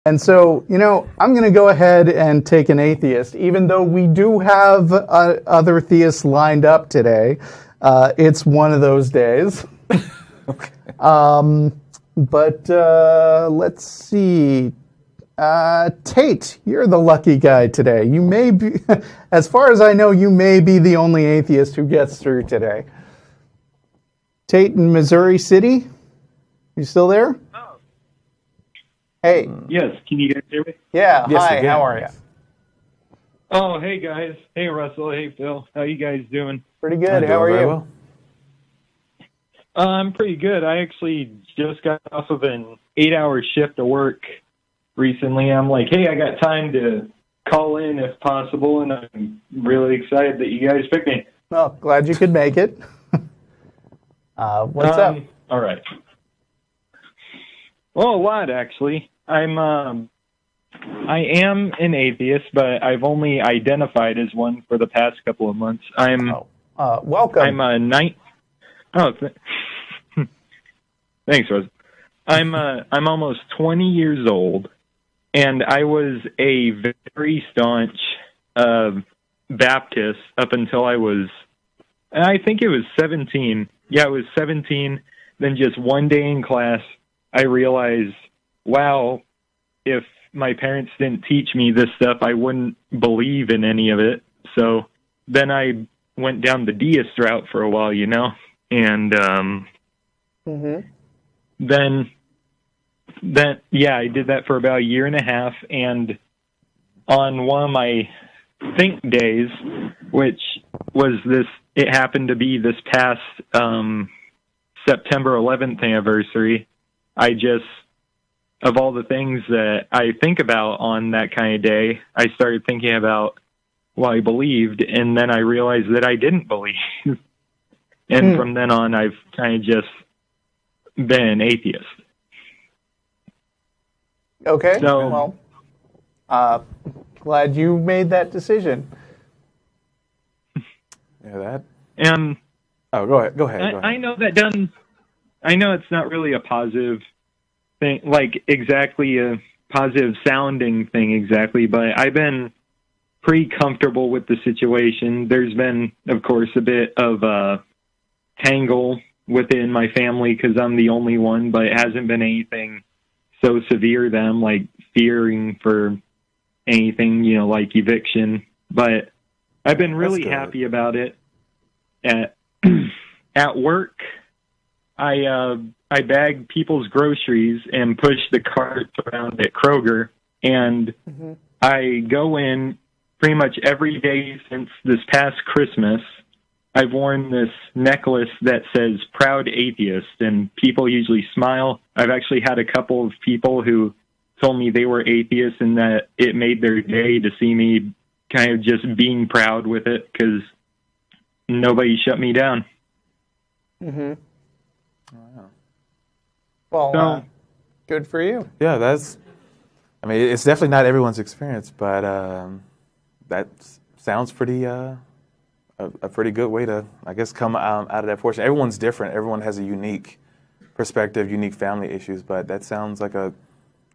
And so, I'm going to go ahead and take an atheist, even though we do have other theists lined up today. It's one of those days. Okay. But let's see. Tate, you're the lucky guy today. You may be, as far as I know, you may be the only atheist who gets through today. Tate in Missouri City, you still there? Oh. Hey. Yes, can you guys hear me? Yeah, yes, hi, how are you? Oh, hey guys. Hey Russell, hey Phil. How you guys doing? Pretty good, how are you? Well. I'm pretty good. I actually just got off of an 8-hour shift of work recently. I'm like, hey, I got time to call in if possible, and I'm really excited that you guys picked me. Well, glad you could make it. What's up? All right. Well, a lot, actually. I am an atheist, but I've only identified as one for the past couple of months. Welcome. I'm thanks, Rose. I'm almost 20 years old, and I was a very staunch Baptist up until I think it was 17. Yeah, I was 17. Then just one day in class, I realized, wow, if my parents didn't teach me this stuff, I wouldn't believe in any of it. So then I went down the deist route for a while, and then I did that for about a year and a half. And on one of my think days, which was it happened to be this past September 11th anniversary, of all the things that I think about on that kind of day, I started thinking about what I believed, and then I realized that I didn't believe. And from then on, I've kind of just been an atheist. Okay, so, well, glad you made that decision. Yeah, that. And go ahead. I know I know it's not really a positive thing, like exactly a positive sounding thing exactly, but I've been pretty comfortable with the situation. There's been, of course, a bit of a tangle within my family because I'm the only one, but it hasn't been anything so severe that I'm like fearing for anything, like eviction. But I've been really happy about it. At work, I bag people's groceries and push the carts around at Kroger, and I go in pretty much every day since this past Christmas. I've worn this necklace that says "Proud Atheist," and people usually smile. I've actually had a couple of people who told me they were atheists and that it made their day to see me kind of just being proud with it because nobody shut me down. Mm-hmm. Wow. Well, good for you. Yeah, it's definitely not everyone's experience, but that sounds pretty a pretty good way to, I guess, come out of that fortune. Everyone's different. Everyone has a unique perspective, unique family issues, but that sounds like a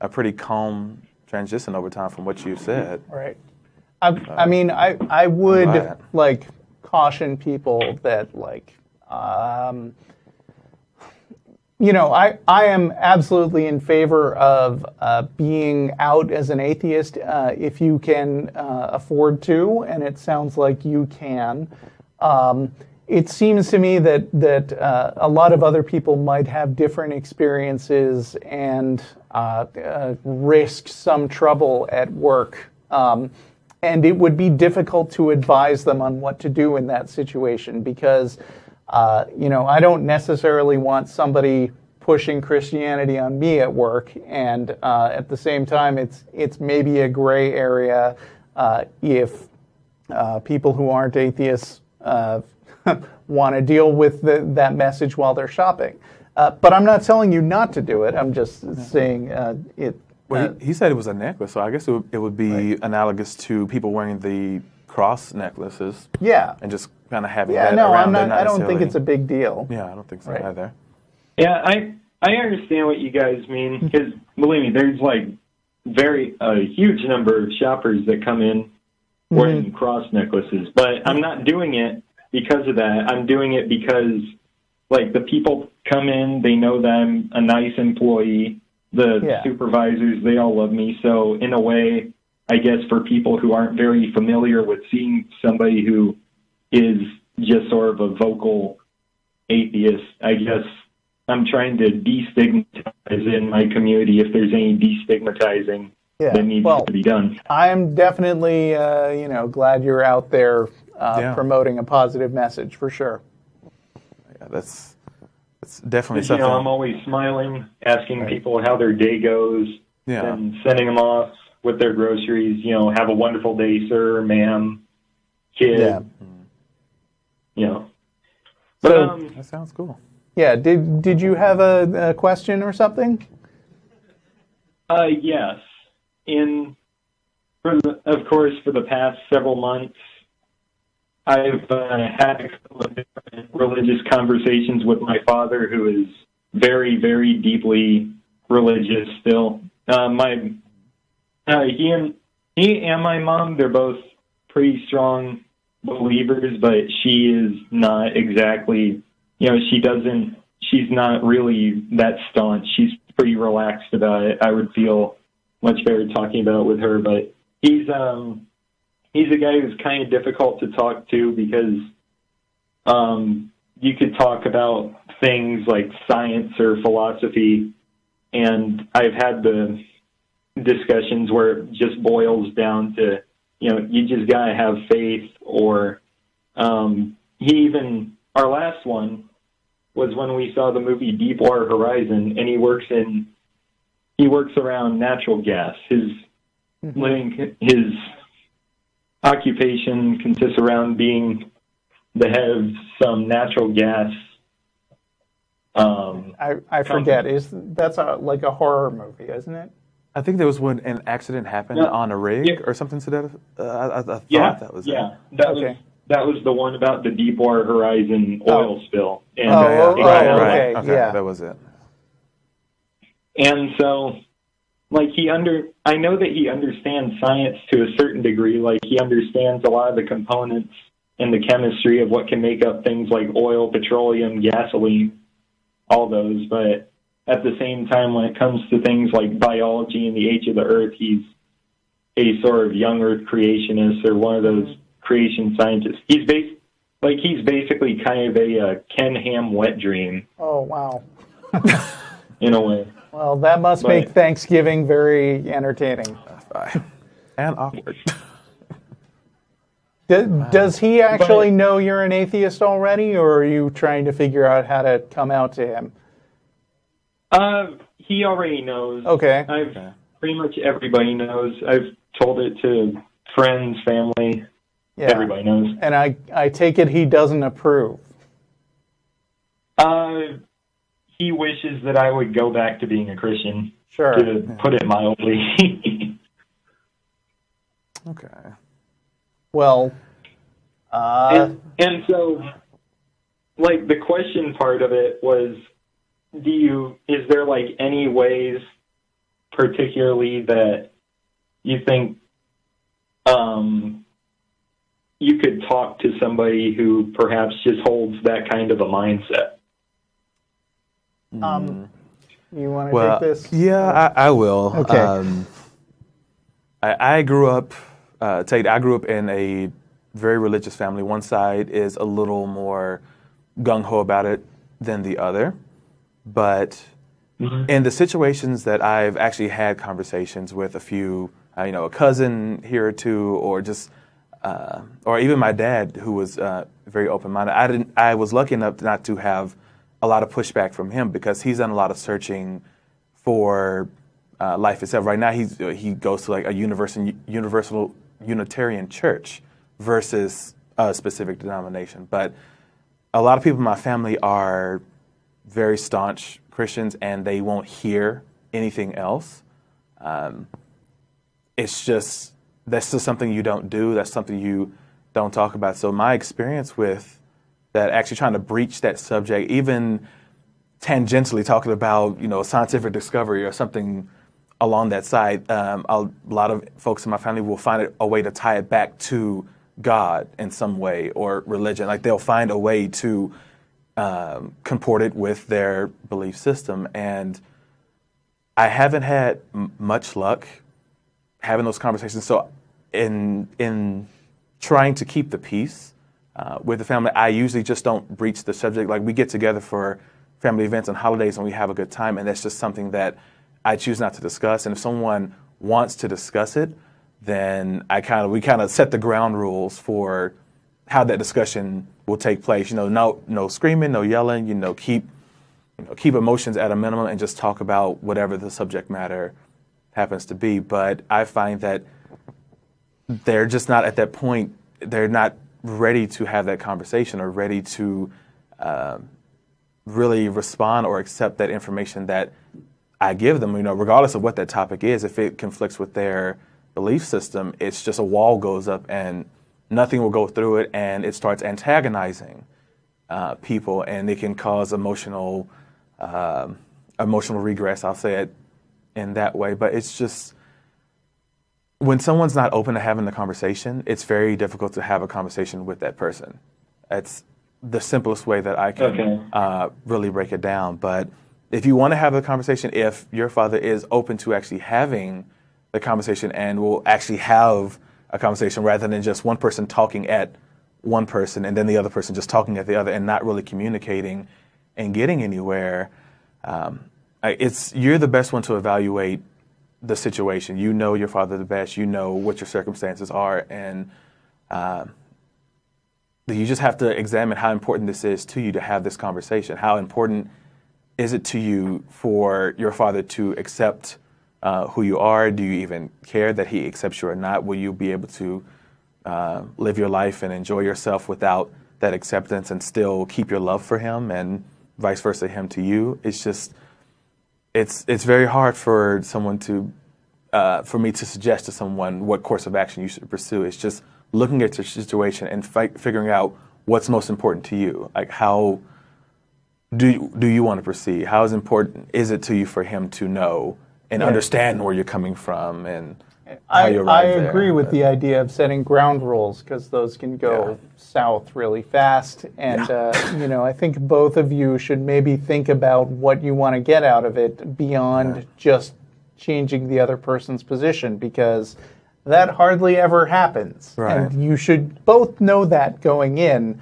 pretty calm transition over time from what you said. Right. I mean, I would caution people that I am absolutely in favor of being out as an atheist if you can afford to, and it sounds like you can. It seems to me that a lot of other people might have different experiences and risk some trouble at work. And it would be difficult to advise them on what to do in that situation because I don't necessarily want somebody pushing Christianity on me at work, and at the same time, it's maybe a gray area if people who aren't atheists want to deal with that message while they're shopping. But I'm not telling you not to do it. I'm just saying it. Well, he said it was a necklace, so I guess it would be analogous to people wearing the cross necklaces. Yeah. And just kind of having that around. I'm not. I don't think it's a big deal. Yeah, I don't think so either. Yeah, I understand what you guys mean because believe me, there's a huge number of shoppers that come in wearing cross necklaces, but I'm not doing it because of that. I'm doing it because, like, the people come in, they know that I'm a nice employee. The supervisors, they all love me. So in a way, I guess for people who aren't very familiar with seeing somebody who is just sort of a vocal atheist, I guess I'm trying to destigmatize in my community if there's any destigmatizing that needs to be done. I'm definitely, glad you're out there promoting a positive message for sure. Yeah, that's definitely something. I'm always smiling, asking people how their day goes, and sending them off with their groceries. Have a wonderful day, sir, ma'am, kid. Yeah. So that sounds cool. Yeah. Did you have a question or something? Yes. Of course, for the past several months, I've had a couple of different religious conversations with my father, who is very, very deeply religious still. He and my mom, they're both pretty strong believers, but she is not exactly, she's not really that staunch. She's pretty relaxed about it. I would feel much better talking about it with her, but he's a guy who's kind of difficult to talk to because you could talk about things like science or philosophy, and I've had the discussions where it just boils down to, you just gotta have faith, or our last one was when we saw the movie Deepwater Horizon, and he works around natural gas. His occupation consists around being the head of some natural gas. I forget. That's like a horror movie, isn't it? I think there was when an accident happened on a rig or something to that. I thought that was it. That was the one about the Deepwater Horizon oil spill. And right. Okay, that was it. And so, like, I know that he understands science to a certain degree. Like, he understands a lot of the components and the chemistry of what can make up things like oil, petroleum, gasoline, all those. But at the same time, when it comes to things like biology and the age of the earth, he's a sort of young earth creationist, or one of those creation scientists. He's basically kind of a Ken Ham wet dream. Oh, wow. In a way. Well, that must make Thanksgiving very entertaining. And awkward. Does he actually know you're an atheist already, or are you trying to figure out how to come out to him? He already knows. Okay. Pretty much everybody knows. I've told it to friends, family. Yeah. Everybody knows. And I take it he doesn't approve. He wishes that I would go back to being a Christian. Sure. To put it mildly. Okay. Well, and so, like, the question part of it was, is there, like, any ways particularly that you think you could talk to somebody who perhaps just holds that kind of a mindset? You want to take this? Yeah, I will. Okay. I grew up, Tate, I grew up in a very religious family. One side is a little more gung-ho about it than the other. But in the situations that I've actually had conversations with a few, a cousin here or two, or just, or even my dad, who was very open-minded, I was lucky enough not to have a lot of pushback from him, because he's done a lot of searching for life itself. Right now, he goes to like a universal Unitarian church versus a specific denomination. But a lot of people in my family are very staunch Christians, and they won't hear anything else. That's just something you don't do. That's something you don't talk about. So my experience with that, actually trying to breach that subject, even tangentially talking about, a scientific discovery or something along that side, a lot of folks in my family will find a way to tie it back to God in some way or religion. Like they'll find a way to comport it with their belief system. And I haven't had much luck having those conversations. So in trying to keep the peace with the family, I usually just don't breach the subject. Like we get together for family events and holidays and we have a good time, and that's just something that I choose not to discuss. And if someone wants to discuss it, then we kind of set the ground rules for how that discussion will take place. No screaming, no yelling. Keep emotions at a minimum and just talk about whatever the subject matter happens to be. But I find that they're just not at that point. They're not ready to have that conversation or ready to really respond or accept that information that I give them, regardless of what that topic is. If it conflicts with their belief system, it's just a wall goes up and nothing will go through it, and it starts antagonizing people, and it can cause emotional regress. I'll say it in that way. But it's just, when someone's not open to having the conversation, it's very difficult to have a conversation with that person. That's the simplest way that I can really break it down. But if you want to have a conversation, if your father is open to actually having the conversation and will actually have a conversation rather than just one person talking at one person and then the other person just talking at the other and not really communicating and getting anywhere, you're the best one to evaluate the situation. You know your father the best. You know what your circumstances are, and you just have to examine how important this is to you to have this conversation. How important is it to you for your father to accept who you are? Do you even care that he accepts you or not? Will you be able to live your life and enjoy yourself without that acceptance and still keep your love for him, and vice versa, him to you? It's just, it's very hard for someone for me to suggest to someone what course of action you should pursue. It's just looking at your situation and figuring out what's most important to you. Like, how do you want to proceed? How important is it to you for him to know and understand where you're coming from and how you arrive there? I agree with the idea of setting ground rules, because those can go south really fast. And, I think both of you should maybe think about what you want to get out of it beyond just changing the other person's position, because that hardly ever happens. Right. And you should both know that going in.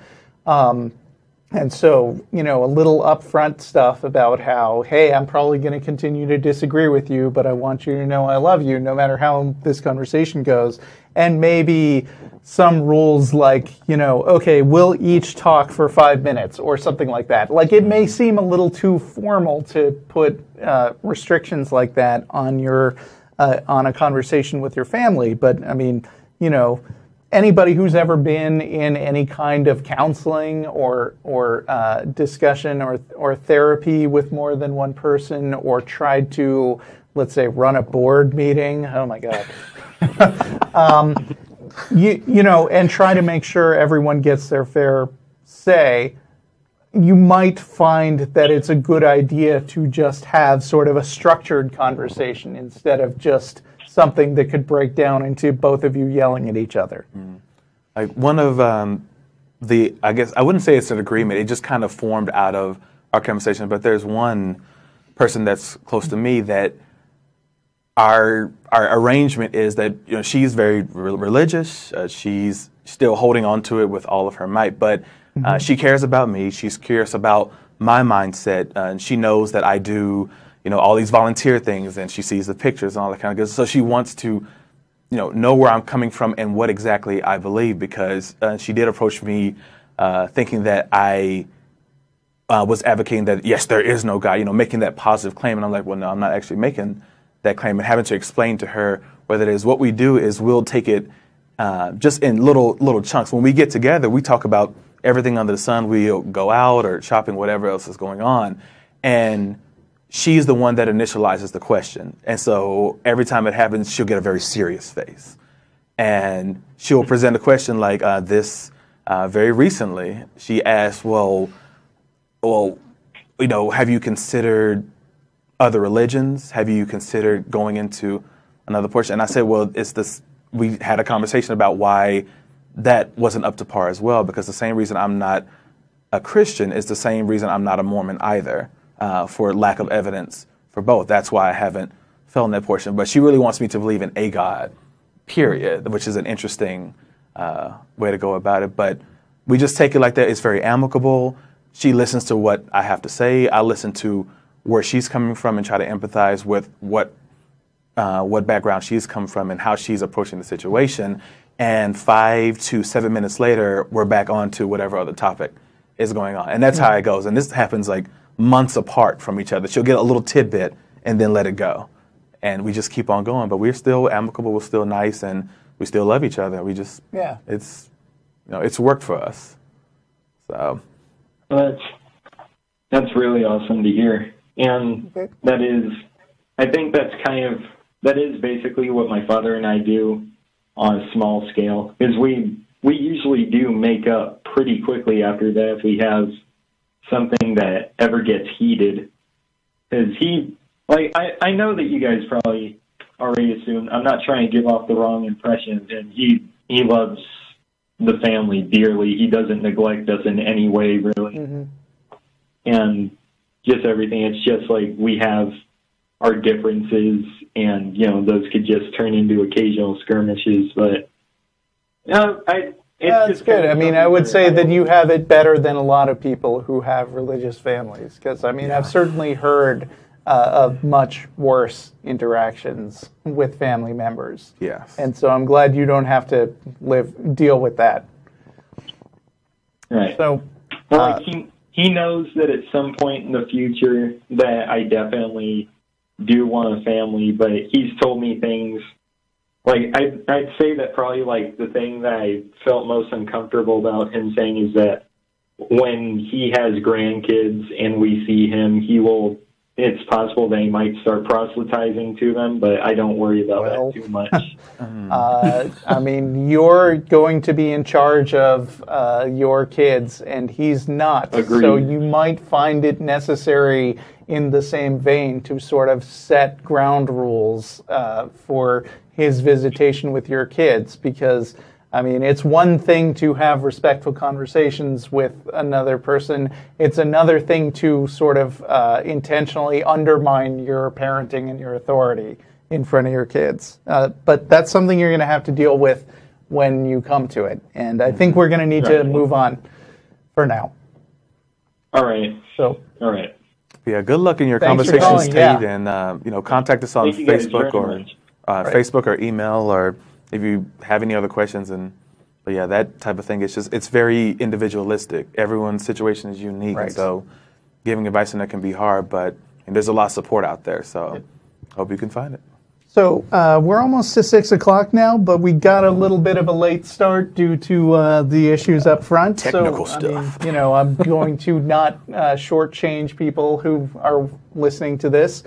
And so, a little upfront stuff about how, hey, I'm probably going to continue to disagree with you, but I want you to know I love you no matter how this conversation goes. And maybe some rules like, okay, we'll each talk for 5 minutes or something like that. Like, it may seem a little too formal to put restrictions like that on on a conversation with your family. But, I mean, anybody who's ever been in any kind of counseling or discussion or therapy with more than one person, or tried to, let's say, run a board meeting, oh my God, and try to make sure everyone gets their fair say, you might find that it's a good idea to just have sort of a structured conversation instead of just something that could break down into both of you yelling at each other. Like, one of I guess I wouldn't say it's an agreement. It just kind of formed out of our conversation. But there's one person that's close to me that our arrangement is that she's very religious. She's still holding on to it with all of her might, but she cares about me. She's curious about my mindset, and she knows that I do all these volunteer things, and she sees the pictures and all that kind of good. So she wants to know where I'm coming from and what exactly I believe, because she did approach me thinking that I was advocating that, yes, there is no God, making that positive claim. And I'm like, well, no, I'm not actually making that claim, and having to explain to her whether it is what we do is we'll take it just in little chunks. When we get together, we talk about everything under the sun. We'll go out or shopping, whatever else is going on. And she's the one that initializes the question. And so every time it happens, she'll get a very serious face. And she'll present a question like this very recently. She asked, well, have you considered other religions? Have you considered going into another portion? And I said, well, it's this. We had a conversation about why that wasn't up to par as well, because the same reason I'm not a Christian is the same reason I'm not a Mormon either, for lack of evidence for both. That's why I haven't fell in that portion. But she really wants me to believe in a God, period, which is an interesting way to go about it. But we just take it like that. It's very amicable. She listens to what I have to say. I listen to where she's coming from and try to empathize with what background she's come from and how she's approaching the situation. And 5 to 7 minutes later, we're back on to whatever other topic is going on. And that's how it goes. And this happens like months apart from each other. She'll get a little tidbit and then let it go. And we just keep on going. But we're still amicable, we're still nice, and we still love each other. We just, it's, it's worked for us. So. Well, that's really awesome to hear. And that is, I think that is basically what my father and I do on a small scale, is we usually do make up pretty quickly after that if we have something that ever gets heated. Because I know that you guys probably already assumed, I'm not trying to give off the wrong impression, and he loves the family dearly. He doesn't neglect us in any way, really. Mm-hmm. And just everything. It's just like we have our differences, and those could just turn into occasional skirmishes. But it's good. I mean, I would say that you have it better than a lot of people who have religious families, because I've certainly heard of much worse interactions with family members. Yes. And so I'm glad you don't have to deal with that. Right. So, he knows that at some point in the future that I definitely do want a family, but he's told me things like I'd say that probably like the thing that I felt most uncomfortable about him saying is that when he has grandkids and we see him, it's possible they might start proselytizing to them, but I don't worry about that too much. You're going to be in charge of your kids, and he's not. Agreed. So you might find it necessary in the same vein to sort of set ground rules for his visitation with your kids, because it's one thing to have respectful conversations with another person. It's another thing to sort of intentionally undermine your parenting and your authority in front of your kids. But that's something you're going to have to deal with when you come to it. And I think we're going to need to move on for now. All right. All right. Yeah, good luck in your conversations, Tate, and contact us on Facebook or email, or if you have any other questions. But that type of thing, it's very individualistic. Everyone's situation is unique, and so giving advice on that can be hard, but there's a lot of support out there, so hope you can find it. So we're almost to 6 o'clock now, but we got a little bit of a late start due to the issues up front. Technical stuff. I'm going to not shortchange people who are listening to this.